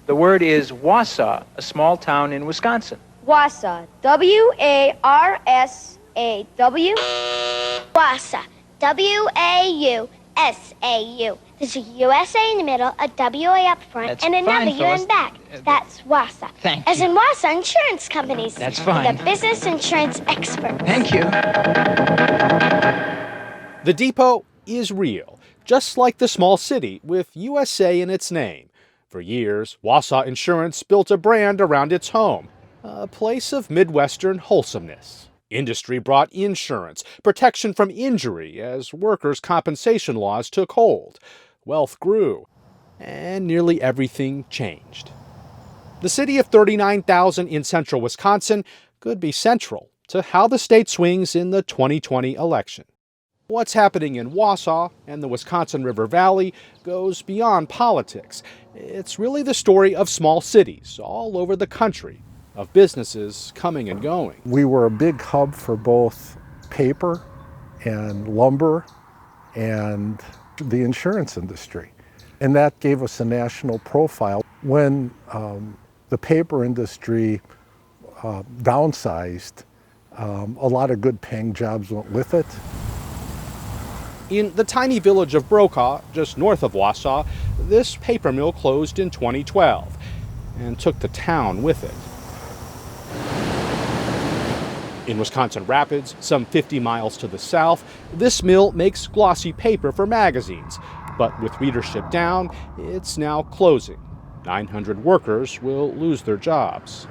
The word is Wausau, a small town in Wisconsin. Wausau, W-A-R-S-A-W. Wausau, W-A-U-S-A-U. There's a USA in the middle, a W-A up front, That's and another fine, U Phyllis. in back. That's Wausau. Thank As you. in Wausau Insurance Companies. That's fine. The business insurance experts. Thank you. The depot is real, just like the small city with USA in its name. For years, Wausau Insurance built a brand around its home, a place of Midwestern wholesomeness. Industry brought insurance, protection from injury as workers' compensation laws took hold. Wealth grew, and nearly everything changed. The city of 39,000 in central Wisconsin could be central to how the state swings in the 2020 election. What's happening in Wausau and the Wisconsin River Valley goes beyond politics. It's really the story of small cities all over the country, of businesses coming and going. We were a big hub for both paper and lumber and the insurance industry. And that gave us a national profile. When the paper industry downsized, a lot of good paying jobs went with it. In the tiny village of Brokaw, just north of Wausau, this paper mill closed in 2012 and took the town with it. In Wisconsin Rapids, some 50 miles to the south, this mill makes glossy paper for magazines. But with readership down, it's now closing. 900 workers will lose their jobs.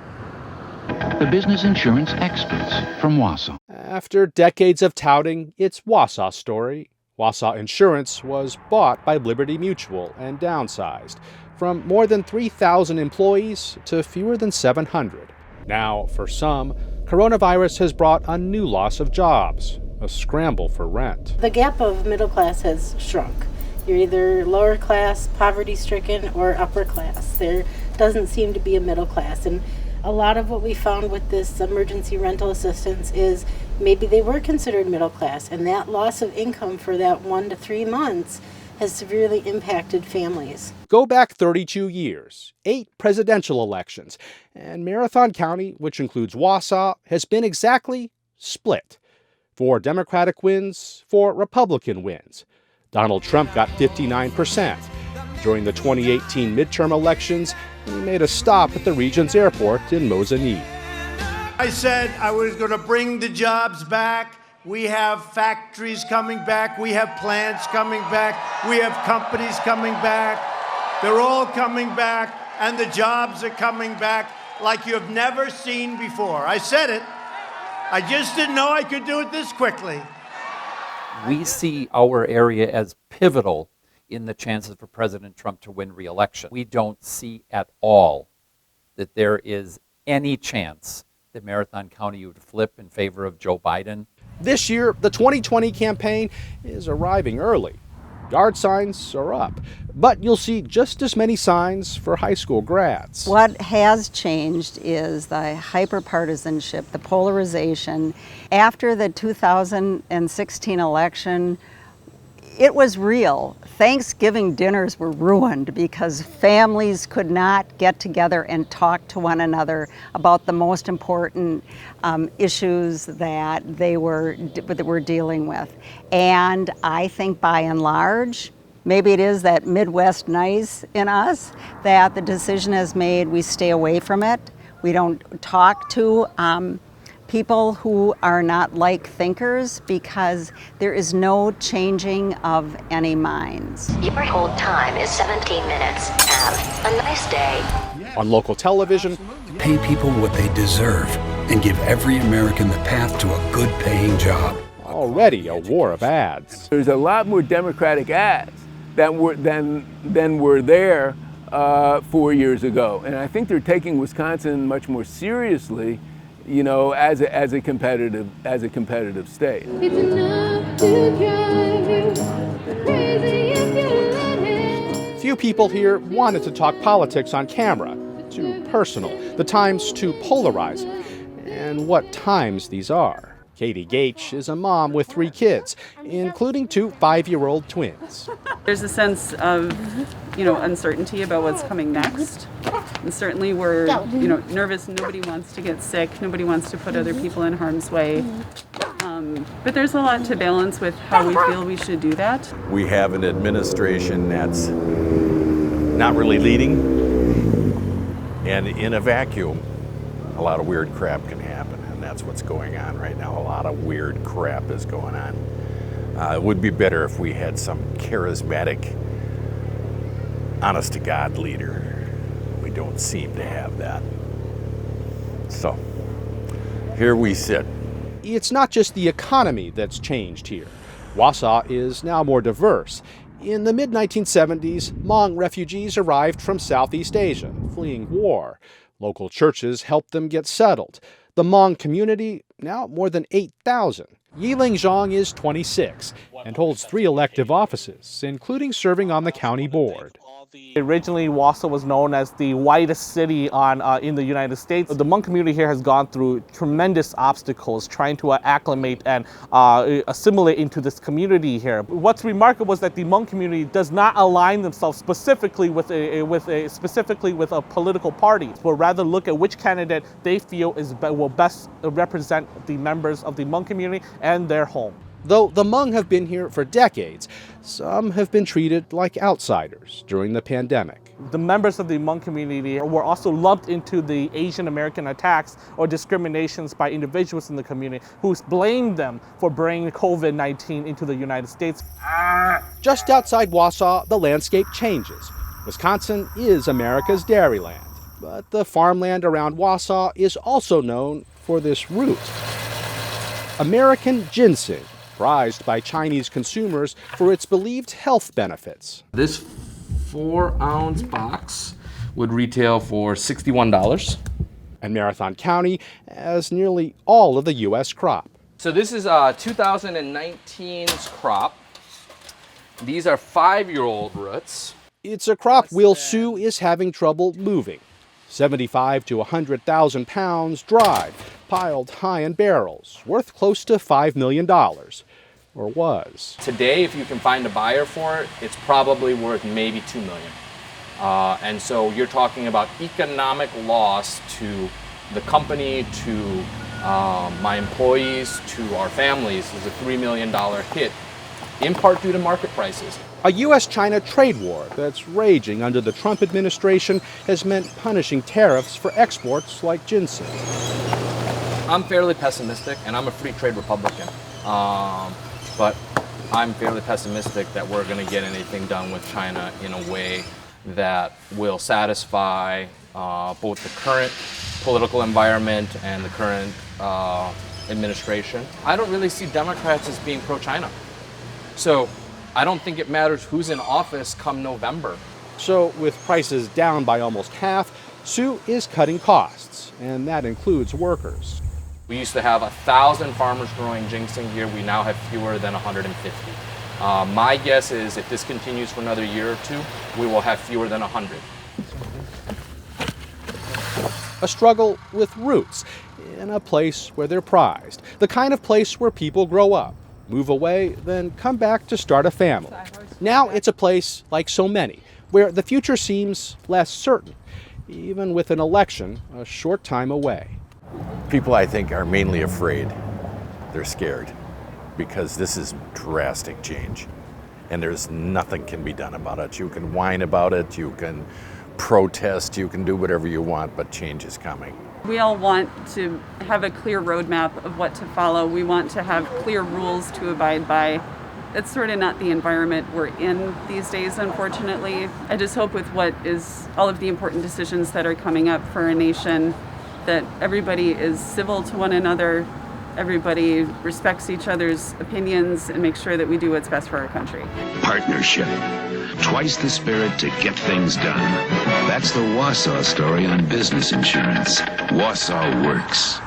The business insurance experts from Wausau. After decades of touting its Wausau story, Wausau Insurance was bought by Liberty Mutual and downsized from more than 3,000 employees to fewer than 700. Now, for some, coronavirus has brought a new loss of jobs, a scramble for rent. The gap of middle class has shrunk. You're either lower class, poverty-stricken, or upper class. There doesn't seem to be a middle class. And a lot of what we found with this emergency rental assistance is maybe they were considered middle class, and that loss of income for that 1 to 3 months has severely impacted families. Go back 32 years, 8 presidential elections, and Marathon County, which includes Wausau, has been exactly split. 4 Democratic wins, 4 Republican wins. Donald Trump got 59%. During the 2018 midterm elections, he made a stop at the region's airport in Mosinee. I said I was going to bring the jobs back. We have factories coming back. We have plants coming back. We have companies coming back. They're all coming back, and the jobs are coming back like you have never seen before. I said it. I just didn't know I could do it this quickly. We see our area as pivotal in the chances for President Trump to win re-election. We don't see at all that there is any chance that Marathon County would flip in favor of Joe Biden. This year, the 2020 campaign is arriving early. Yard signs are up, but you'll see just as many signs for high school grads. What has changed is the hyper-partisanship, the polarization. After the 2016 election, it was real. Thanksgiving dinners were ruined because families could not get together and talk to one another about the most important issues that they were dealing with. And I think by and large, maybe it is that Midwest nice in us that the decision is made, we stay away from it. We don't talk to people who are not like thinkers because there is no changing of any minds. Your hold time is 17 minutes. Have a nice day. On local television, pay people what they deserve and give every American the path to a good paying job. Already a war of ads. There's a lot more Democratic ads than were there 4 years ago. And I think they're taking Wisconsin much more seriously, you know, as a competitive state. It's enough to drive you crazy if you let it. Few people here wanted to talk politics on camera. Too personal. The times too polarizing. And what times these are. Katie Gates is a mom with 3 kids, including 2 5-year-old twins. There's a sense of, uncertainty about what's coming next. And certainly we're, nervous. Nobody wants to get sick. Nobody wants to put other people in harm's way. But there's a lot to balance with how we feel we should do that. We have an administration that's not really leading, and in a vacuum, a lot of weird crap can happen, and that's what's going on right now. A lot of weird crap is going on. It would be better if we had some charismatic, honest-to-God leader. We don't seem to have that. So, here we sit. It's not just the economy that's changed here. Wausau is now more diverse. In the mid-1970s, Hmong refugees arrived from Southeast Asia, fleeing war. Local churches helped them get settled. The Hmong community, now more than 8,000. Yiling Zhang is 26 and holds 3 elective offices, including serving on the county board. Originally, Wausau was known as the whitest city in the United States. The Hmong community here has gone through tremendous obstacles trying to acclimate and assimilate into this community here. What's remarkable is that the Hmong community does not align themselves specifically with a political party, but rather look at which candidate they feel will best represent the members of the Hmong community and their home. Though the Hmong have been here for decades, some have been treated like outsiders during the pandemic. The members of the Hmong community were also lumped into the Asian American attacks or discriminations by individuals in the community who blamed them for bringing COVID-19 into the United States. Just outside Wausau, the landscape changes. Wisconsin is America's dairyland, but the farmland around Wausau is also known for this root, American ginseng, prized by Chinese consumers for its believed health benefits. This 4-ounce box would retail for $61. And Marathon County has nearly all of the U.S. crop. So this is 2019's crop. These are 5-year-old roots. It's a crop Will Sue is having trouble moving. 75 to 100,000 pounds dried, piled high in barrels, worth close to $5 million. Or was. Today, if you can find a buyer for it, it's probably worth maybe $2 million. And so you're talking about economic loss to the company, to my employees, to our families. Is a $3 million hit, in part due to market prices. A U.S.-China trade war that's raging under the Trump administration has meant punishing tariffs for exports like ginseng. I'm fairly pessimistic, and I'm a free trade Republican. But I'm fairly pessimistic that we're going to get anything done with China in a way that will satisfy both the current political environment and the current administration. I don't really see Democrats as being pro-China. So I don't think it matters who's in office come November. So with prices down by almost half, Sue is cutting costs, and that includes workers. We used to have 1,000 farmers growing ginseng here. We now have fewer than 150. My guess is if this continues for another year or two, we will have fewer than 100. A struggle with roots in a place where they're prized. The kind of place where people grow up, move away, then come back to start a family. Now it's a place, like so many, where the future seems less certain, even with an election a short time away. People, I think, are mainly afraid. They're scared because this is drastic change and there's nothing can be done about it. You can whine about it, you can protest, you can do whatever you want, but change is coming. We all want to have a clear roadmap of what to follow. We want to have clear rules to abide by. That's sort of not the environment we're in these days, unfortunately. I just hope with what is all of the important decisions that are coming up for our nation that everybody is civil to one another, everybody respects each other's opinions, and makes sure that we do what's best for our country. Partnership. Twice the spirit to get things done. That's the Wausau story on business insurance. Wausau works.